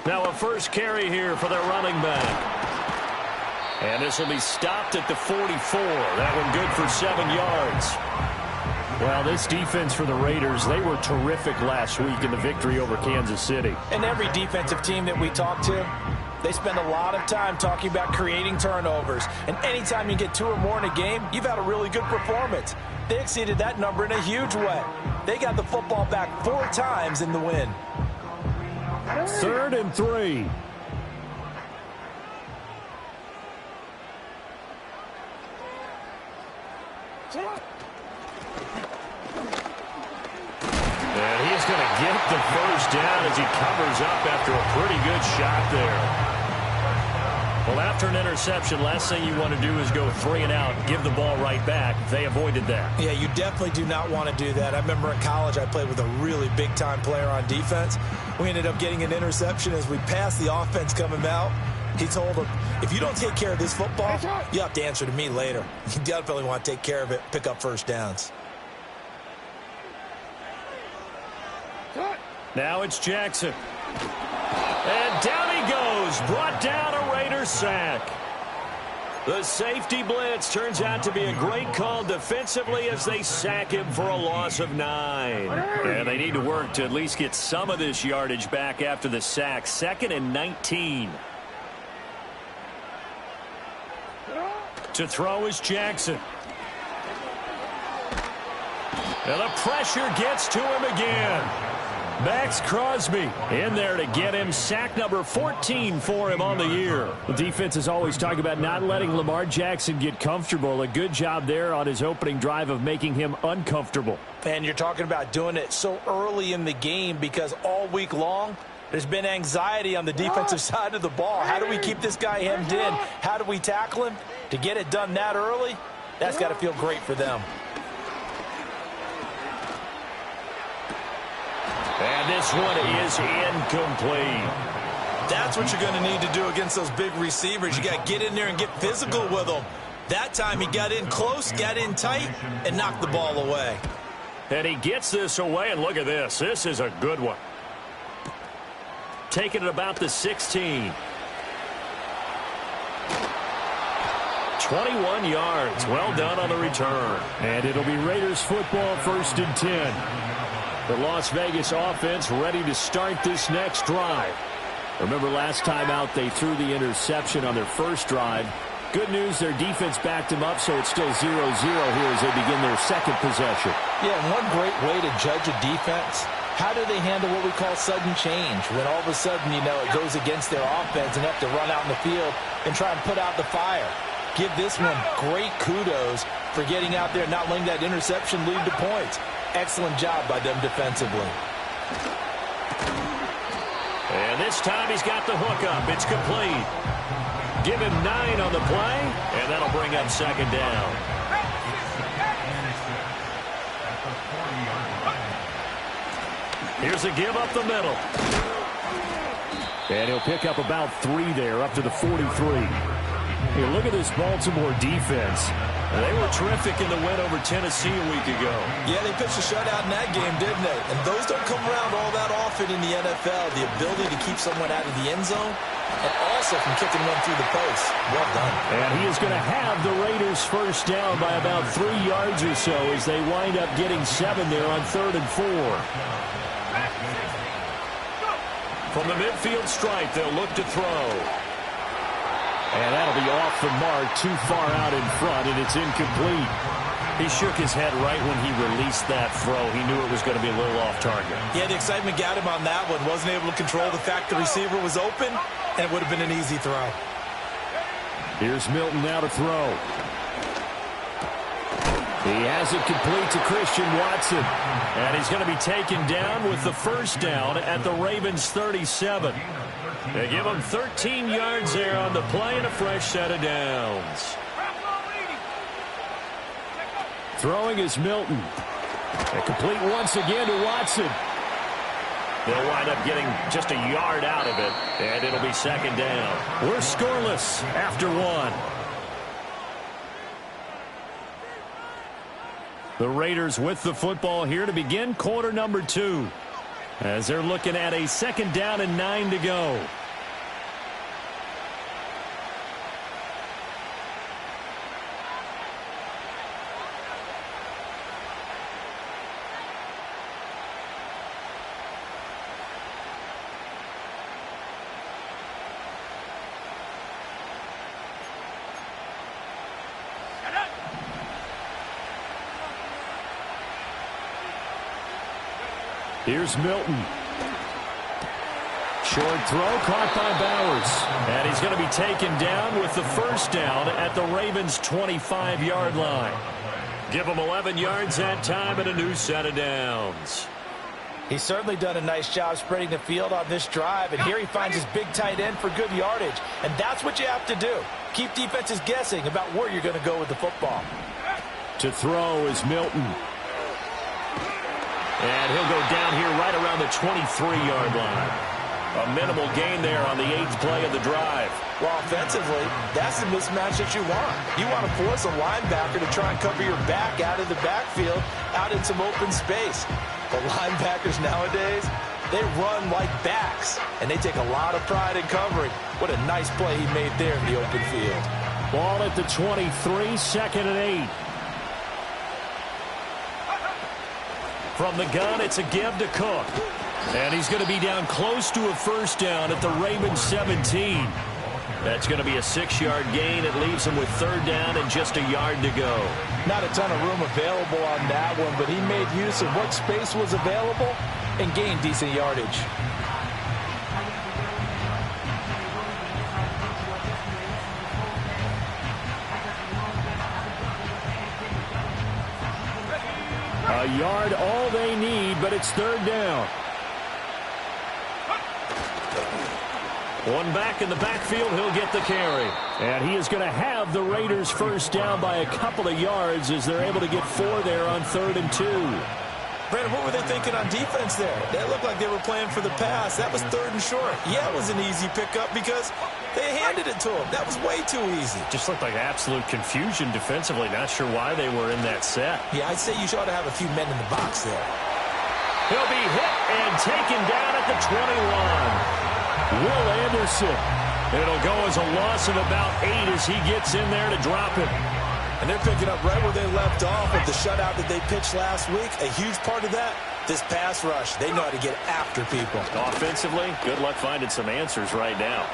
Now a first carry here for their running back. And this will be stopped at the 44. That one good for 7 yards. Well, this defense for the Raiders, they were terrific last week in the victory over Kansas City. And every defensive team that we talk to, they spend a lot of time talking about creating turnovers. And anytime you get 2 or more in a game, you've had a really good performance. They exceeded that number in a huge way. They got the football back 4 times in the win. 3rd and 3. And he's going to get the first down as he covers up after a pretty good shot there. Well, after an interception, last thing you want to do is go 3 and out, give the ball right back. They avoided that. Yeah, you definitely do not want to do that. I remember in college I played with a really big-time player on defense. We ended up getting an interception as we passed the offense coming out. He told him, if you don't take care of this football, you have to answer to me later. You definitely want to take care of it, pick up first downs. Now it's Jackson. And down he goes, brought down a Raider sack. The safety blitz turns out to be a great call defensively as they sack him for a loss of 9. And they need to work to at least get some of this yardage back after the sack. 2nd and 19. To throw is Jackson. And the pressure gets to him again. Max Crosby in there to get him. Sack number 14 for him on the year. The defense is always talking about not letting Lamar Jackson get comfortable. A good job there on his opening drive of making him uncomfortable. And you're talking about doing it so early in the game because all week long there's been anxiety on the defensive side of the ball. How do we keep this guy hemmed in? How do we tackle him? To get it done that early, that's got to feel great for them. And this one is incomplete. That's what you're going to need to do against those big receivers. You got to get in there and get physical with them. That time he got in close, got in tight, and knocked the ball away. And he gets this away, and look at this. This is a good one. Taking it about the 16. 21 yards. Well done on the return. And it'll be Raiders football, 1st and 10. The Las Vegas offense ready to start this next drive. Remember last time out they threw the interception on their first drive. Good news, their defense backed them up, so it's still 0-0 here as they begin their second possession. Yeah, and one great way to judge a defense, how do they handle what we call sudden change? When all of a sudden, you know, it goes against their offense and they have to run out in the field and try and put out the fire. Give this one great kudos for getting out there and not letting that interception lead to points. Excellent job by them defensively. And this time he's got the hook up. It's complete. Give him 9 on the play, and that'll bring up 2nd down. Here's a give up the middle. And he'll pick up about 3 there, up to the 43. Hey, look at this Baltimore defense. They were terrific in the win over Tennessee a week ago. Yeah, they pitched a shutout in that game, didn't they? And those don't come around all that often in the NFL. The ability to keep someone out of the end zone and also from kicking one through the post. Well done. And he is going to have the Raiders first down by about 3 yards or so as they wind up getting 7 there on 3rd and 4. From the midfield stripe, they'll look to throw. And that'll be off the mark, too far out in front, and it's incomplete. He shook his head right when he released that throw. He knew it was going to be a little off target. Yeah, the excitement got him on that one. Wasn't able to control the fact the receiver was open, and it would have been an easy throw. Here's Milton now to throw. He has it complete to Christian Watson. And he's going to be taken down with the first down at the Ravens' 37. They give him 13 yards there on the play and a fresh set of downs. Throwing is Milton. And complete once again to Watson. They'll wind up getting just a yard out of it, and it'll be 2nd down. We're scoreless after 1. The Raiders with the football here to begin quarter number 2. As they're looking at a 2nd down and 9 to go. Here's Milton. Short throw caught by Bowers. And he's going to be taken down with the 1st down at the Ravens' 25-yard line. Give them 11 yards that time and a new set of downs. He's certainly done a nice job spreading the field on this drive. And here he finds his big tight end for good yardage. And that's what you have to do. Keep defenses guessing about where you're going to go with the football. To throw is Milton. And he'll go down here right around the 23-yard line. A minimal gain there on the 8th play of the drive. Well, offensively, that's the mismatch that you want. You want to force a linebacker to try and cover your back out of the backfield, out in some open space. But linebackers nowadays, they run like backs, and they take a lot of pride in covering. What a nice play he made there in the open field. Ball at the 23, 2nd and 8. From the gun, it's a give to Cook. And he's going to be down close to a 1st down at the Ravens 17. That's going to be a 6-yard gain. It leaves him with 3rd down and just a yard to go. Not a ton of room available on that one, but he made use of what space was available and gained decent yardage. A yard all they need, but it's 3rd down. One back in the backfield, he'll get the carry. And he is going to have the Raiders 1st down by a couple of yards as they're able to get 4 there on 3rd and 2. Brandon, what were they thinking on defense there? They looked like they were playing for the pass. That was 3rd and short. Yeah, it was an easy pickup because they handed it to him. That was way too easy. Just looked like absolute confusion defensively. Not sure why they were in that set. Yeah, I'd say you ought to have a few men in the box there. He'll be hit and taken down at the 21. Will Anderson. It'll go as a loss of about 8 as he gets in there to drop him. And they're picking up right where they left off with the shutout that they pitched last week. A huge part of that, this pass rush. They know how to get after people. Offensively, good luck finding some answers right now.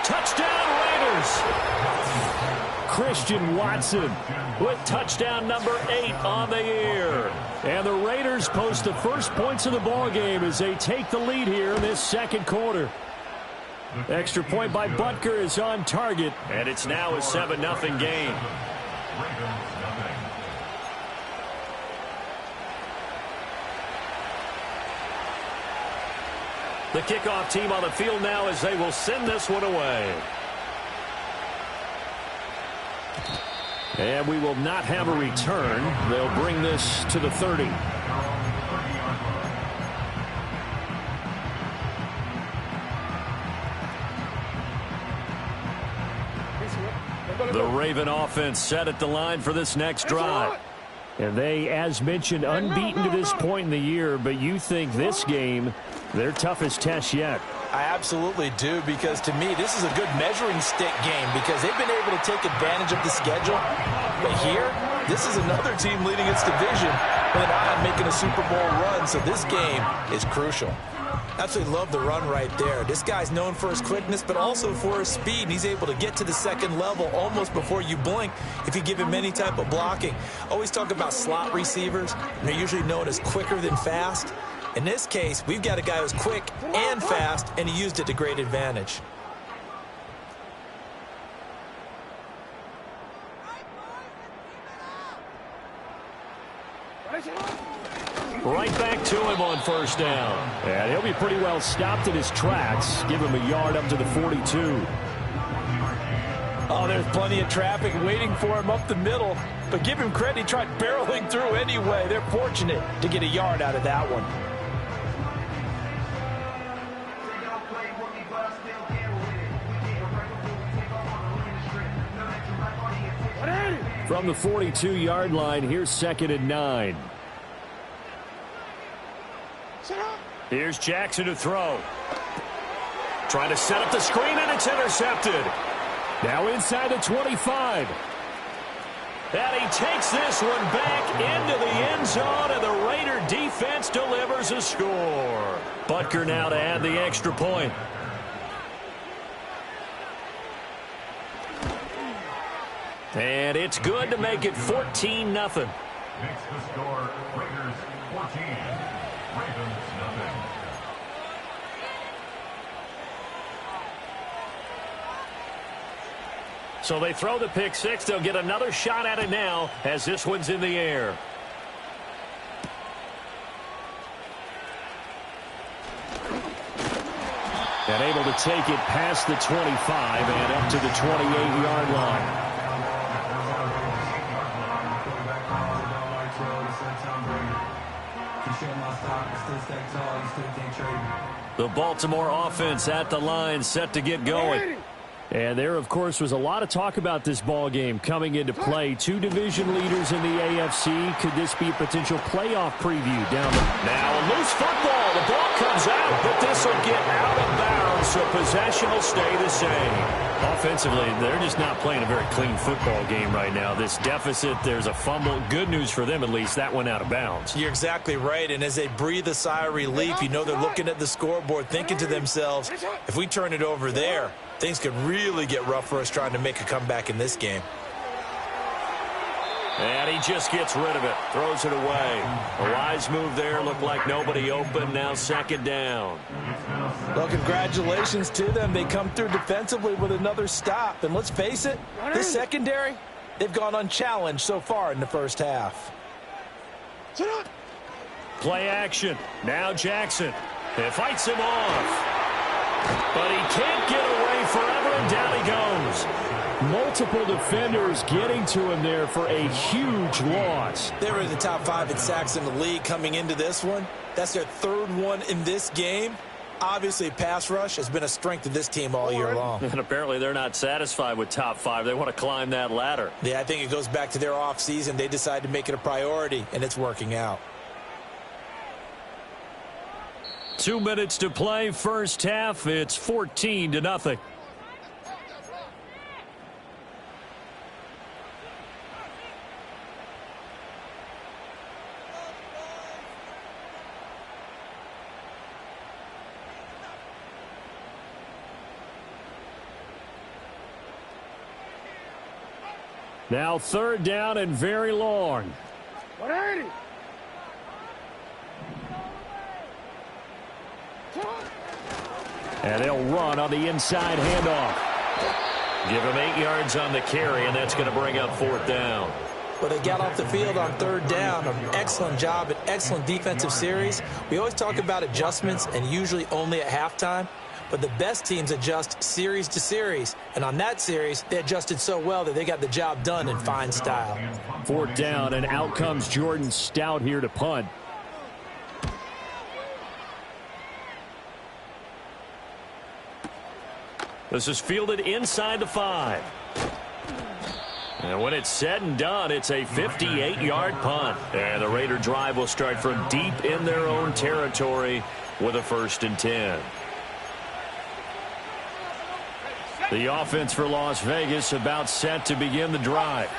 Touchdown Raiders! Christian Watson with touchdown number 8 on the year. And the Raiders post the first points of the ballgame as they take the lead here in this 2nd quarter. Extra point by Butker is on target, and it's now a 7-0 game. The kickoff team on the field now as they will send this one away. And we will not have a return. They'll bring this to the 30. The Raven offense set at the line for this next drive. And they, as mentioned, unbeaten to this point in the year, but you think this game, their toughest test yet. I absolutely do, because to me, this is a good measuring stick game because they've been able to take advantage of the schedule. But here, this is another team leading its division with an eye on making a Super Bowl run, so this game is crucial. Absolutely love the run right there. This guy's known for his quickness, but also for his speed. And he's able to get to the 2nd level almost before you blink if you give him any type of blocking. Always talk about slot receivers. And they're usually known as quicker than fast. In this case, we've got a guy who's quick and fast, and he used it to great advantage. Right back to him on 1st down. And he'll be pretty well stopped in his tracks. Give him a yard up to the 42. Oh, there's plenty of traffic waiting for him up the middle. But give him credit, he tried barreling through anyway. They're fortunate to get a yard out of that one. From the 42-yard line, here's 2nd and 9. Here's Jackson to throw. Trying to set up the screen, and it's intercepted. Now inside the 25. And he takes this one back into the end zone, and the Raider defense delivers a score. Butker now to add the extra point. And it's good to make it 14-0. Makes the score Raiders 14, Ravens nothing. So they throw the pick six. They'll get another shot at it now as this one's in the air. And able to take it past the 25 and up to the 28-yard line. The Baltimore offense at the line, set to get going. And there, of course, was a lot of talk about this ball game coming into play. Two division leaders in the AFC. Could this be a potential playoff preview down the... Now a loose football. The ball comes out, but this will get out of bounds, so possession will stay the same. Offensively, they're just not playing a very clean football game right now. This deficit, there's a fumble. Good news for them, at least. That went out of bounds. You're exactly right, and as they breathe a sigh of relief, you know they're looking at the scoreboard, thinking to themselves, if we turn it over there, things could really get rough for us trying to make a comeback in this game. And he just gets rid of it, throws it away. A wise move there, looked like nobody open, now second down. Well, congratulations to them. They come through defensively with another stop. And let's face it, this secondary, they've gone unchallenged so far in the first half. Play action. Now Jackson. It fights him off. But he can't get away forever, and down he goes. Multiple defenders getting to him there for a huge loss. They were in the top 5 in sacks in the league coming into this one. That's their third one in this game. Obviously, pass rush has been a strength of this team all year long. And apparently they're not satisfied with top 5. They want to climb that ladder. Yeah, I think it goes back to their offseason. They decided to make it a priority, and it's working out. 2 minutes to play, first half. It's 14-0. Now third down and very long. 180. And they'll run on the inside handoff. Give him 8 yards on the carry, and that's going to bring up fourth down. Well, they got off the field on third down. An excellent job, an excellent defensive series. We always talk about adjustments, and usually only at halftime. But the best teams adjust series to series. And on that series, they adjusted so well that they got the job done in fine style. Fourth down, and out comes Jordan Stout here to punt. This is fielded inside the 5. And when it's said and done, it's a 58-yard punt. And the Raider drive will start from deep in their own territory with a 1st and 10. The offense for Las Vegas about set to begin the drive.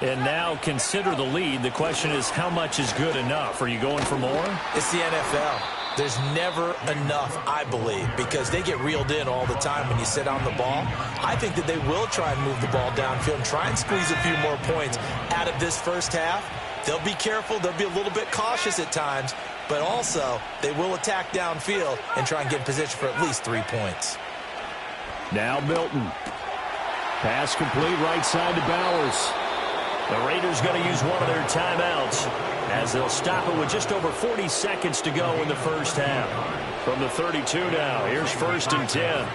And now consider the lead. The question is, how much is good enough? Are you going for more? It's the NFL. There's never enough, I believe, because they get reeled in all the time when you sit on the ball. I think that they will try and move the ball downfield and try and squeeze a few more points out of this first half. They'll be careful. They'll be a little bit cautious at times, but also they will attack downfield and try and get in position for at least 3 points. Now Milton. Pass complete right side to Bowers. The Raiders going to use one of their timeouts as they'll stop it with just over 40 seconds to go in the first half. From the 32 now, here's 1st and 10.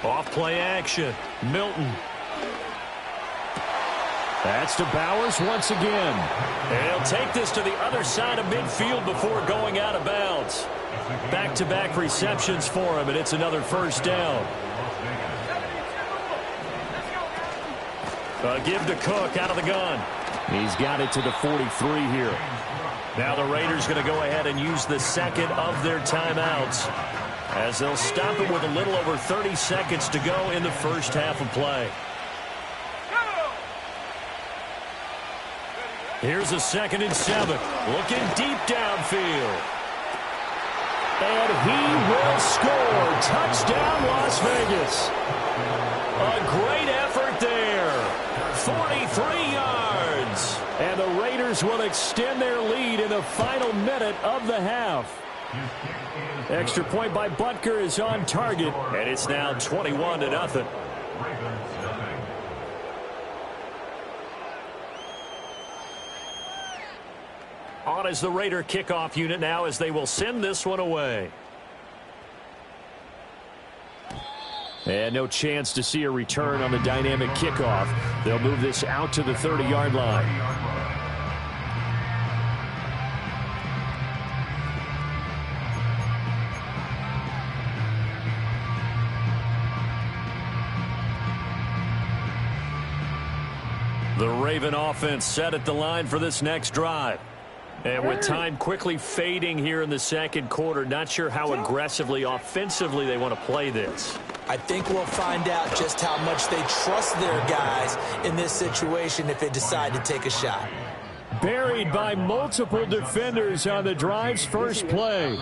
Off play action. Milton. That's to Bowers once again. And he'll take this to the other side of midfield before going out of bounds. Back-to-back receptions for him, and it's another 1st down. Give to Cook out of the gun. He's got it to the 43 here. Now the Raiders going to go ahead and use the second of their timeouts as they'll stop it with a little over 30 seconds to go in the first half of play. Here's a 2nd and 7. Looking deep downfield. And he will score. Touchdown, Las Vegas. A great effort there. 43 yards. And the Raiders will extend their lead in the final minute of the half. Extra point by Butker is on target. And it's now 21-0. On as the Raider kickoff unit now as they will send this one away. And no chance to see a return on the dynamic kickoff. They'll move this out to the 30-yard line. The Raven offense set at the line for this next drive. And with time quickly fading here in the second quarter, not sure how aggressively, offensively they want to play this. I think we'll find out just how much they trust their guys in this situation if they decide to take a shot. Buried by multiple defenders on the drive's first play.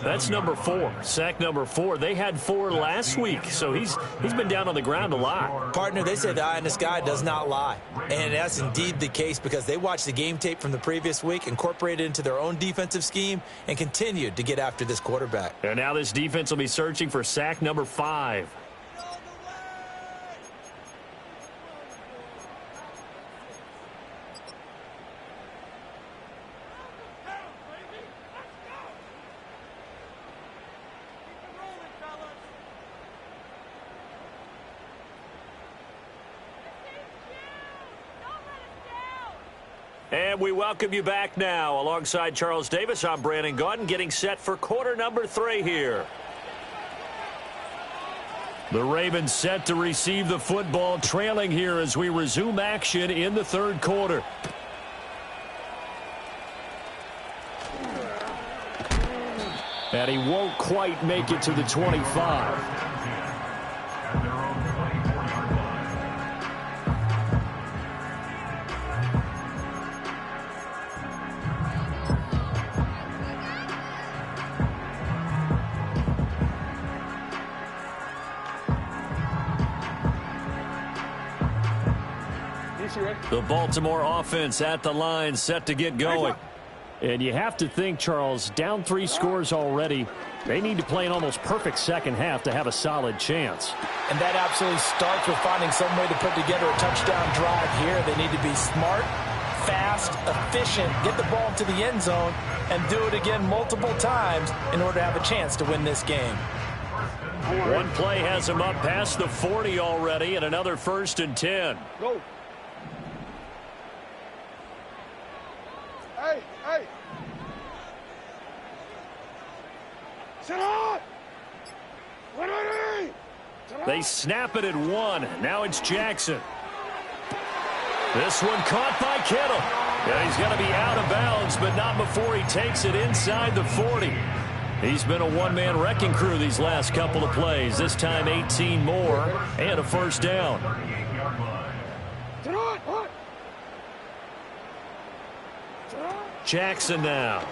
That's number 4. Sack number 4. They had 4 last week, so he's been down on the ground a lot. Partner, they say the eye in the sky does not lie. And that's indeed the case because they watched the game tape from the previous week, incorporated it into their own defensive scheme, and continued to get after this quarterback. And now this defense will be searching for sack number 5. And we welcome you back now. Alongside Charles Davis, I'm Brandon Gaudin, getting set for quarter number 3 here. The Ravens set to receive the football, trailing here as we resume action in the third quarter. And he won't quite make it to the 25. The Baltimore offense at the line, set to get going. And you have to think, Charles, down 3 scores already. They need to play an almost perfect second half to have a solid chance. And that absolutely starts with finding some way to put together a touchdown drive here. They need to be smart, fast, efficient, get the ball to the end zone, and do it again multiple times in order to have a chance to win this game. One play has him up past the 40 already, and another 1st and 10. Go. Hey. Sit on. They snap it at 1. Now it's Jackson. This one caught by Kittle. Yeah, he's going to be out of bounds, but not before he takes it inside the 40. He's been a one-man wrecking crew these last couple of plays. This time 18 more and a first down. Jackson now.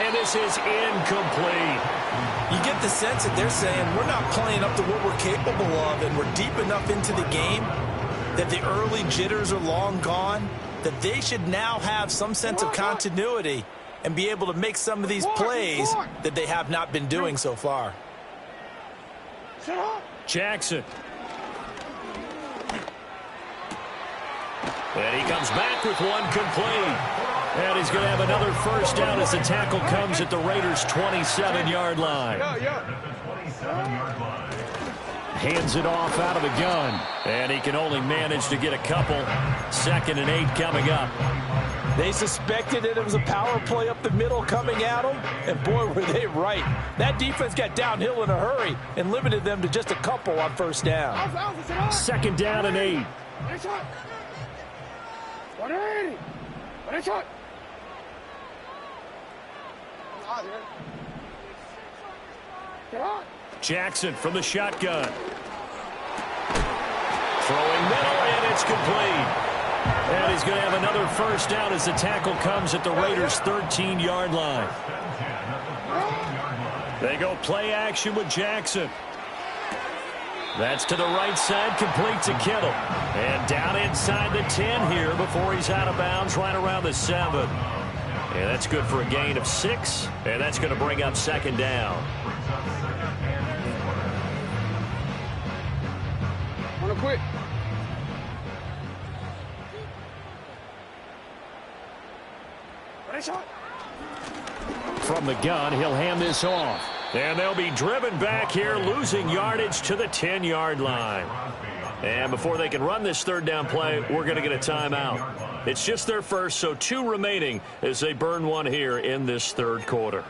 And this is incomplete. You get the sense that they're saying we're not playing up to what we're capable of, and we're deep enough into the game that the early jitters are long gone, that they should now have some sense of continuity and be able to make some of these plays that they have not been doing so far. Jackson. And he comes back with one complete. And he's going to have another first down as the tackle comes at the Raiders' 27-yard line. Hands it off out of the gun. And he can only manage to get a couple. 2nd and 8 coming up. They suspected that it was a power play up the middle coming at them, and boy, were they right. That defense got downhill in a hurry and limited them to just a couple on first down. 2nd down and 8. Jackson from the shotgun. Throwing middle, and it's complete. And he's going to have another first down as the tackle comes at the Raiders' 13-yard line. They go play action with Jackson. That's to the right side, complete to Kittle. And down inside the 10 here before he's out of bounds, right around the 7. And that's good for a gain of 6. And that's going to bring up 2nd down. Wanna quit? From the gun, he'll hand this off. And they'll be driven back here, losing yardage to the 10-yard line. And before they can run this 3rd down play, we're going to get a timeout. It's just their first, so 2 remaining as they burn one here in this 3rd quarter.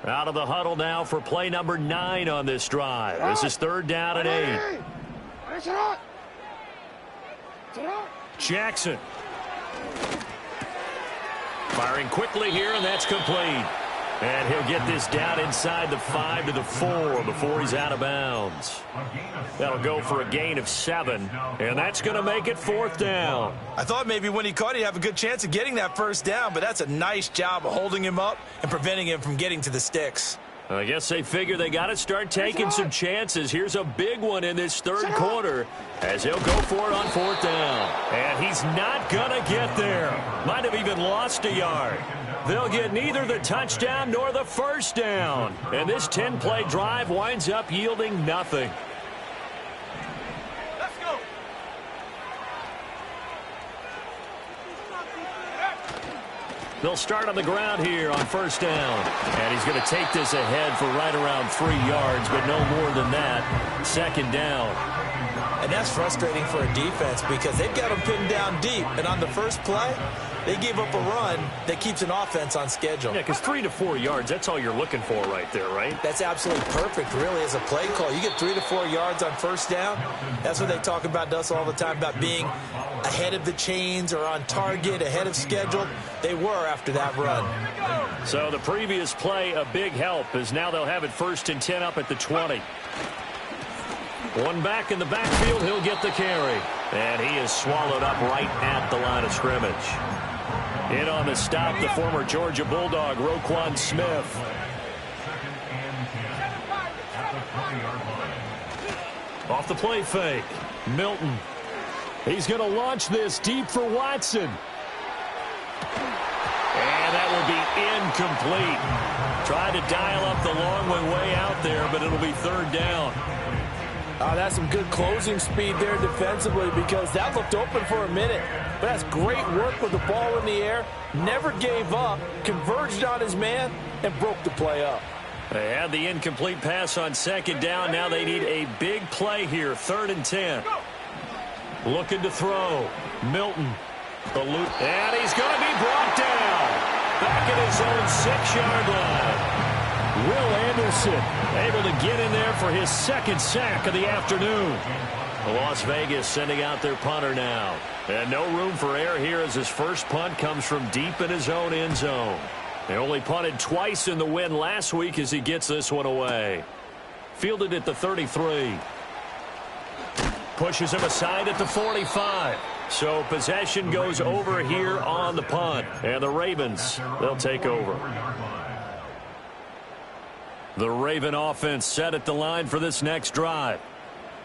Out of the huddle now for play number 9 on this drive. This is 3rd down and 8. Jackson. Firing quickly here, and that's complete. And he'll get this down inside the 5 to the 4 before he's out of bounds. That'll go for a gain of 7, and that's going to make it 4th down. I thought maybe when he caught it, he'd have a good chance of getting that first down, but that's a nice job of holding him up and preventing him from getting to the sticks. I guess they figure they got to start taking some chances. Here's a big one in this 3rd quarter as he'll go for it on 4th down. And he's not going to get there. Might have even lost a yard. They'll get neither the touchdown nor the first down. And this 10-play drive winds up yielding nothing. Let's go. They'll start on the ground here on 1st down. And he's going to take this ahead for right around 3 yards, but no more than that. 2nd down. And that's frustrating for a defense because they've got them pinned down deep. And on the first play, they gave up a run that keeps an offense on schedule. Yeah, because 3 to 4 yards, that's all you're looking for right there, right? That's absolutely perfect, really, as a play call. You get 3 to 4 yards on first down. That's what they talk about us all the time, about being ahead of the chains or on target, ahead of schedule. They were after that run. So the previous play, a big help, as now they'll have it 1st and 10 up at the 20. One back in the backfield, he'll get the carry. And he is swallowed up right at the line of scrimmage. In on the stop, the former Georgia Bulldog, Roquan Smith. Off the play fake, Milton. He's going to launch this deep for Watson. And that will be incomplete. Tried to dial up the long way out there, but it'll be 3rd down. That's some good closing speed there defensively because that looked open for a minute. But that's great work with the ball in the air. Never gave up, converged on his man, and broke the play up. They had the incomplete pass on 2nd down. Now they need a big play here, 3rd and 10. Looking to throw. Milton. The loop. And he's going to be brought down. Back at his own 6-yard line. Will Anderson able to get in there for his 2nd sack of the afternoon. Las Vegas sending out their punter now. And no room for error here as his first punt comes from deep in his own end zone. They only punted twice in the win last week as he gets this one away. Fielded at the 33. Pushes him aside at the 45. So possession goes over here on the punt. And the Ravens, they'll take over. The Raven offense set at the line for this next drive.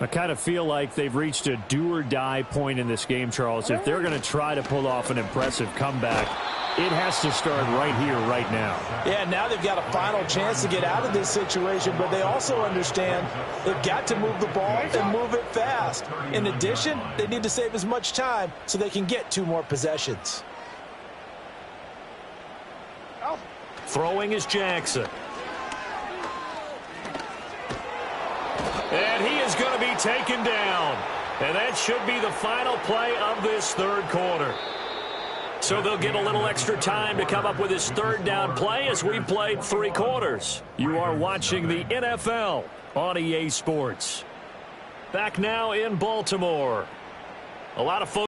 I kind of feel like they've reached a do-or-die point in this game, Charles. If they're going to try to pull off an impressive comeback, it has to start right here, right now. Yeah, now they've got a final chance to get out of this situation, but they also understand they've got to move the ball and move it fast. In addition, they need to save as much time so they can get 2 more possessions. Throwing is Jackson. And he is going to be taken down. And that should be the final play of this third quarter. So they'll get a little extra time to come up with his third down play as we played 3 quarters. You are watching the NFL on EA Sports. Back now in Baltimore. A lot of folks